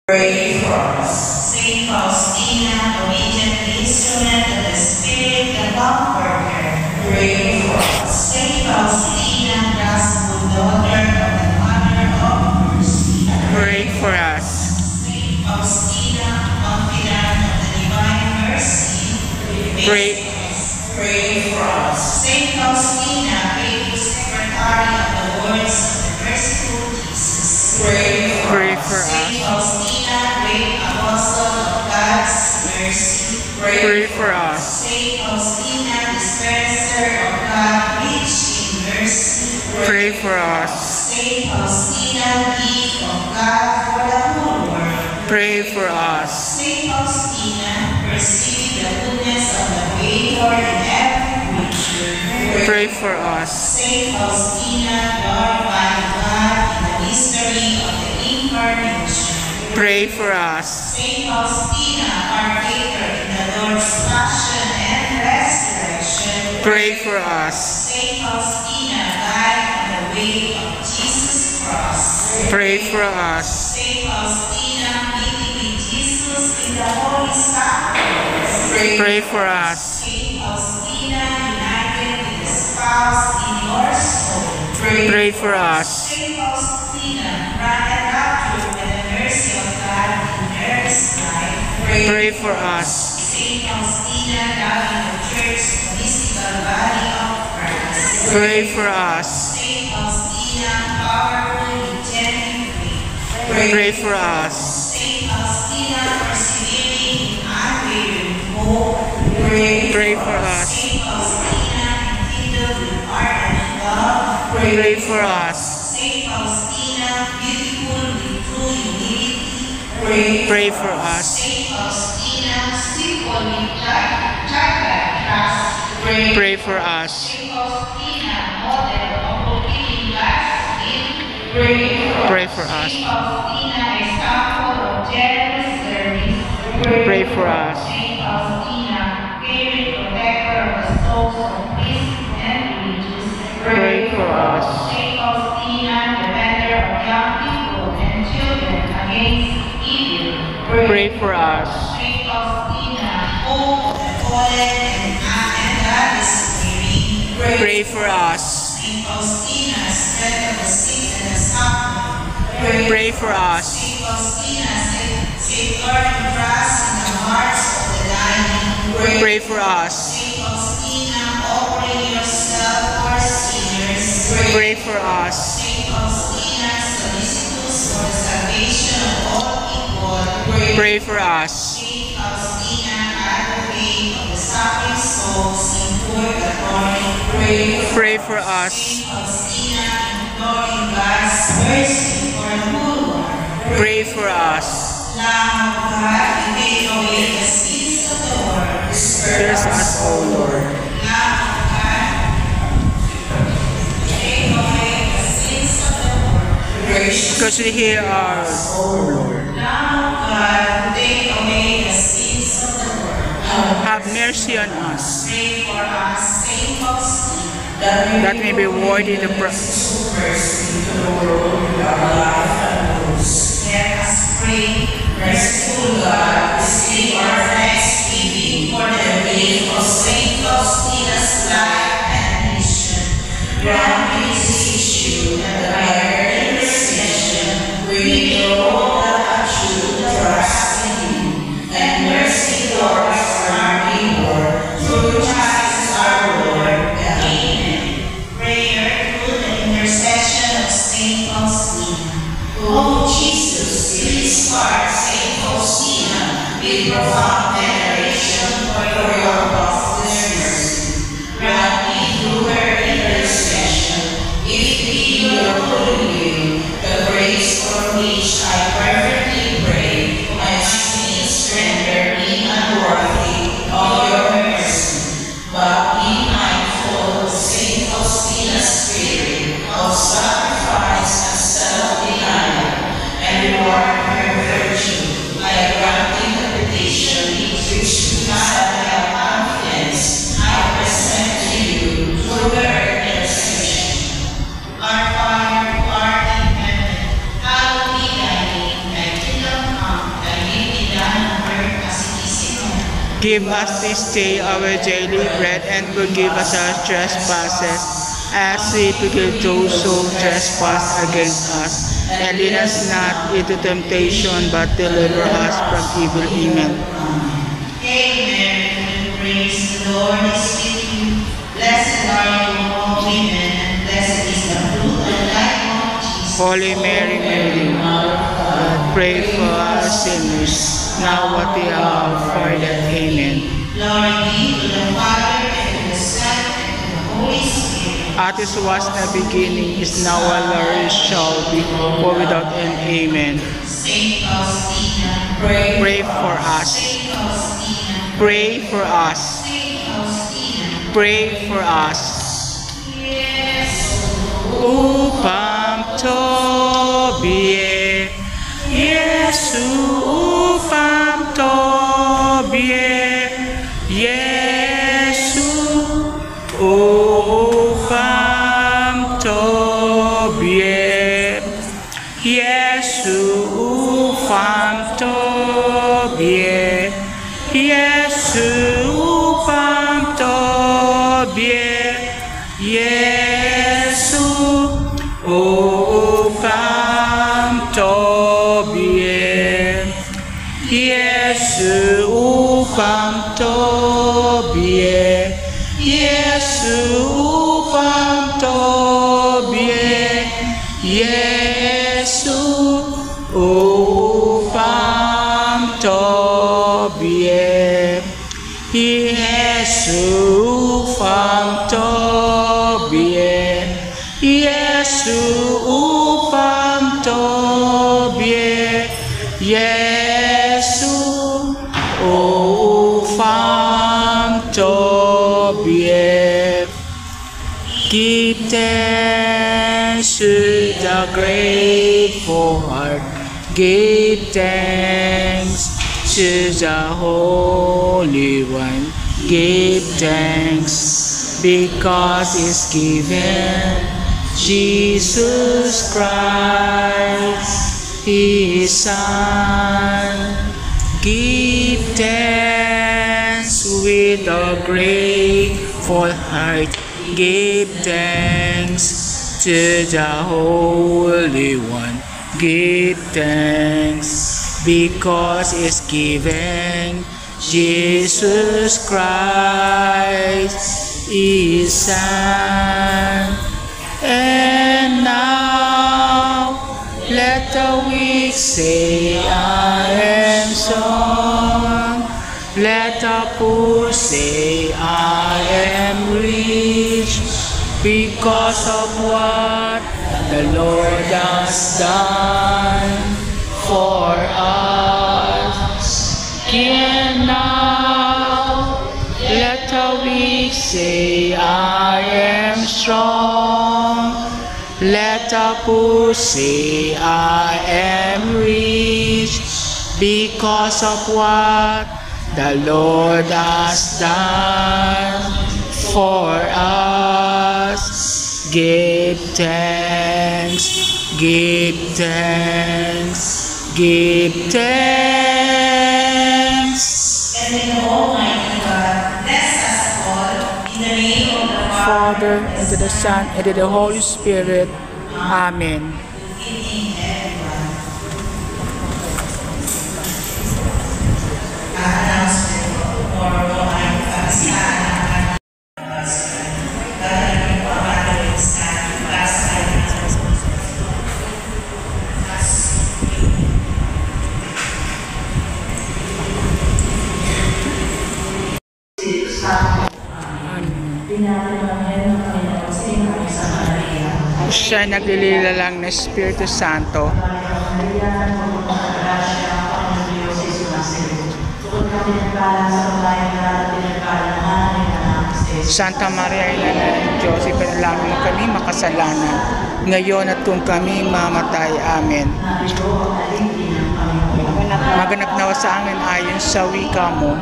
Pray for us. Saint Faustina, obedient instrument of the Spirit, the Comforter. Pray for us. Saint Faustina, trustful daughter of the Mother of Mercy. Pray for us. Saint Faustina, confidant of the Divine Mercy. Pray for us. Saint Faustina, faithful secretary of the words of the merciful Jesus. Pray for us. Saint Faustina, great apostle of God's mercy. Pray for us. Saint Faustina, dispenser of God, rich in mercy. Pray for us. Saint Faustina, gift of God for the whole world. Pray for us. Saint Faustina, perceive the goodness of the Creator in every creature. Pray for us. Saint Faustina, glorify God in the mystery of the Incarnation. Pray for us. Saint Faustina, partaker in the Lord's passion and resurrection. Pray for us. Saint Faustina, guide on the way of Jesus' cross. Pray for us. Saint Faustina, meeting with Jesus in the Holy Sacrament. Pray for us. Saint Faustina, united with the spouse in your soul. Pray for us. Saint Faustina, granted rapture by the mercy of God in earth's life. Pray for us. Saint Faustina, loving the Church, the mystical body of Christ. Pray for us. Saint Faustina, powerful in genuine faith. Pray for us. Saint Faustina, persevering in unwavering hope. Pray for us. Saint Faustina, enkindled with ardent love. Pray for us. Saint Faustina, beautiful with true humility. Pray for us. Saint Faustina, simple with childlike trust. Pray for us. Saint Faustina, model of fulfilling God's will. Pray for us. Saint Faustina, example of generous service. Pray for us. Saint Faustina, caring protector of the souls of priests and religious. Pray for us. Saint Faustina, defender of young people and children against evil. Pray for us. Saint Faustina, hope of the fallen and God is weary. Pray for us. Saint Faustina, strength of the sick and the suffering. Pray for us. Saint Faustina, safeguarding trust in the hearts of the dying. Pray for us. Saint Faustina, offering yourself for sinners. Pray for us. Saint Faustina, solicitous for the salvation of all people. Pray for us. Saint Faustina, advocate of the suffering souls in purgatory. Pray for us. Saint Faustina, imploring God's mercy for the whole world. Pray for us. Lamb of God, you take away the sins of the world. Spare us, O Lord. Lamb of God, you take away the sins of the world. Because we hear ours, O Lord. Lamb of God, you take away the sins of the world. Have mercy on us, Pray for us, Saint Faustina, that may be worthy the let us pray. Merciful God, receive our thanksgiving for the gift of Saint Faustina's life and mission. Grant we beseech you that by her intercession we may grow a true trust in you, and mercy towards our neighbor, through Christ our Lord. Amen. Prayer through the intercession of Saint Faustina. O Jesus, you inspire Saint Faustina with profound veneration for your apostles' mercy. Grant me through her intercession, if it be your holy will, the grace for which I perfectly pray, my sins render me unworthy of your mercy. But be mindful of Saint Faustina's spirit of sacrifice and self-denial, and reward her virtue by granting the petition Give us this day our daily bread, and forgive us our trespasses, as we forgive those who trespass against us. And lead us not into temptation, but deliver us from evil. Amen. Hail Mary, praise the Lord is with you. Blessed are you among women, and blessed is the fruit of thy womb, Jesus. Holy Mary, Mary, Mother of God, pray for us sinners, now at the hour of our death. Amen. Glory be to the Father, and to the Son, and to the Holy Spirit. As it was in the beginning, is now, and ever shall be, world without end. Amen. Saint Faustina, pray. Pray for us. Saint Faustina, Pray for us. Saint Faustina. Pray for us. Yes. Upam Tobie, Yesu upam Tobie, Yesu upam Tobie, Yesu upam Tobie, Yesu upam Tobie, Yesu upam Tobie, Yesu upam Tobie, Yesu upam Tobie, Yesu upam Tobie, Yesu upam Tobie, Yesu upam Tobie, Yesu upam Tobie. Give thanks to the grateful heart. Give thanks to the Holy One. Give thanks because it's given Jesus Christ, His Son. Give thanks with a grateful heart. Give thanks to the Holy One. Give thanks because it's given Jesus Christ, His Son. And now let the weak say, I am strong. Let the poor say, I am rich, because of what the Lord has done for us. And now let the weak say, I am strong. Let the poor say, I am rich, because of what the Lord has done for us. Give thanks, give thanks, give thanks. And may the Almighty God bless us all in the name of the Father, and to the Son, and to the Holy Spirit. Amen. Siya naglililalang na Espiritu Santo. Santa Maria, Ina ng Diyos, ipanalangin mo kami makasalanan, ngayon at kung kami mamatay. Amen. Maganap nawa sa amin ayon sa wika mo.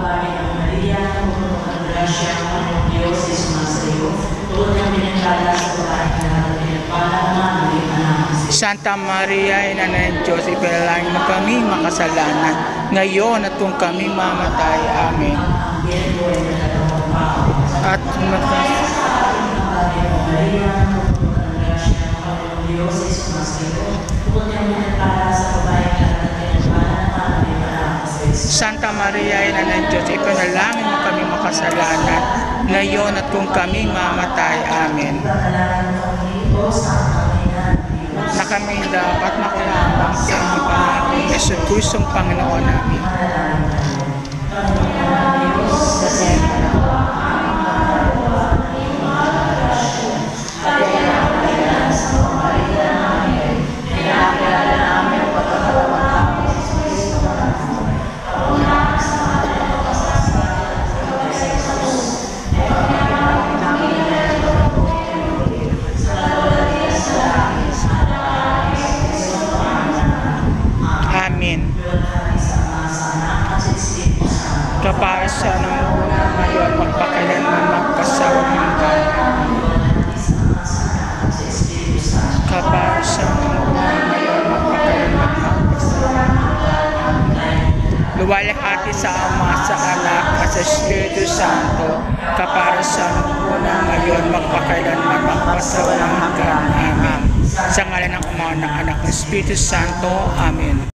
Santa Maria, Ina ng Diyos, ipanalangin mo kami makasalanan, ngayon at kung kami mamatay. Amen. at Santa Maria, Ina ng Diyos, ipanalangin mo kami makasalanan, ngayon at kung kami mamatay. Amen. Na kami dapat makulambang sa inyong Panginoon, Yesus Kristong Panginoon namin. Amen. Kapara sa ng ngayon, magpakailanman, magpasawang hanggan. Kapara sa ng ngayon, magpakailanman, magpasawang hanggan. Luwalhati sa Ama, sa Anak, at sa Espiritu Santo, kapara sa ng ngayon, magpakailanman, magpasawang hanggan. Amen. Sa ngalan ng Ama, ng Anak, ng Espiritu Santo. Amen.